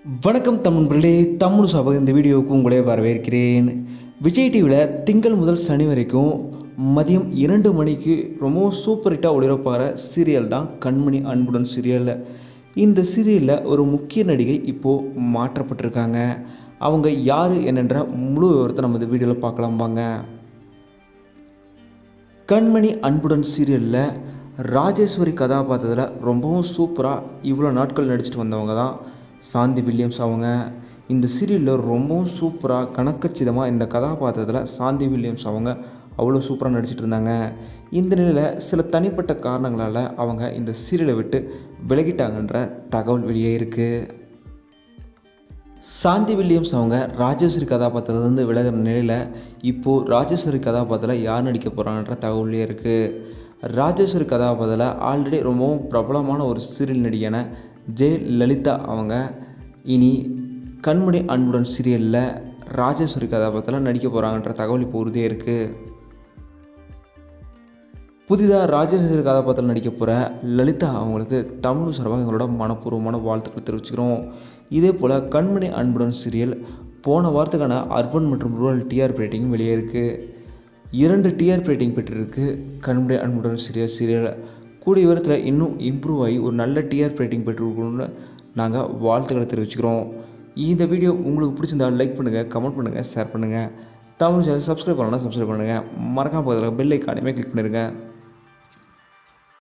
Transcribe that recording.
வணக்கம் தமிழ்களே, தமிழ் சபை இந்த வீடியோவுக்கு உங்களே வரவேற்கிறேன். விஜய் டிவியில் திங்கள் முதல் சனி வரைக்கும் மதியம் 2 மணிக்கு ரொம்பவும் சூப்பர் ஹிட்டாக ஒளிபரப்பாகிற சீரியல் தான் கண்மணி அன்புடன் சீரியல். இந்த சீரியலில் ஒரு முக்கிய நடிகை இப்போது மாற்றப்பட்டிருக்காங்க. அவங்க யார் என்னென்ற முழு விவரத்தை நம்ம இந்த வீடியோவில் பார்க்கலாம் வாங்க. கண்மணி அன்புடன் சீரியலில் ராஜேஸ்வரி கதாபாத்திரத்தில் ரொம்பவும் சூப்பராக இவ்வளோ நாட்கள் நடிச்சிட்டு வந்தவங்க தான் சாந்தி வில்லியம்ஸ். அவங்க இந்த சீரியலில் ரொம்பவும் சூப்பராக கணக்கச்சிதமாக இந்த கதாபாத்திரத்தில் சாந்தி வில்லியம்ஸ் அவங்க அவ்வளோ சூப்பராக நடிச்சிட்டு இருந்தாங்க. இந்த நிலையில் சில தனிப்பட்ட காரணங்களால் அவங்க இந்த சீரியலை விட்டு விலகிட்டாங்கன்ற தகவல் வெளியே இருக்குது. சாந்தி வில்லியம்ஸ் அவங்க ராஜேஸ்வரி கதாபாத்திரத்துலேருந்து விலகிற நிலையில் இப்போது ராஜேஸ்வரி கதாபாத்திரத்தில் யார் நடிக்க போகிறாங்கன்ற தகவலே இருக்குது. ராஜேஸ்வரி கதாபாத்திரத்தில் ஆல்ரெடி ரொம்பவும் பிரபலமான ஒரு சீரியல் நடிகையான ஜெயலலிதா அவங்க இனி கண்மணி அன்புடன் சீரியலில் ராஜேஸ்வரி கதாபாத்திரத்தில் நடிக்க போகிறாங்கன்ற தகவல் இப்போ உறுதியாக இருக்குது. புதிதாக ராஜேஸ்வரி கதாபாத்திரம் நடிக்க போகிற லலிதா அவங்களுக்கு தமிழ் சார்பாக எங்களோட மனப்பூர்வமான வாழ்த்துக்களை தெரிவிச்சுக்கிறோம். இதே போல் கண்மணி அன்புடன் சீரியல் போன வாரத்துக்கான அர்பன் மற்றும் ரூரல் டிஆர்பி ரேட்டிங்கும் வெளியே இருக்குது. 2 டிஆர்பி ரேட்டிங் பெற்றிருக்கு கண்மணி அன்புடன் சீரியல். கூடிய விவரத்தில் இன்னும் இம்ப்ரூவ் ஆகி ஒரு நல்ல டிஆர்பி ரேட்டிங் பெற்றிருக்கணும்னு நாங்கள் வாழ்த்துக்களை தெரிவிச்சுக்கிறோம். இந்த வீடியோ உங்களுக்கு பிடிச்சிருந்தால் லைக் பண்ணுங்கள், கமெண்ட் பண்ணுங்கள், ஷேர் பண்ணுங்கள். தமிழ் சேனல் சப்ஸ்கிரைப் பண்ணலாம், சப்ஸ்கிரைப் பண்ணுங்கள். மறக்காம பக்கத்தில் பெல் ஐக்கானையுமே கிளிக் பண்ணிடுங்க.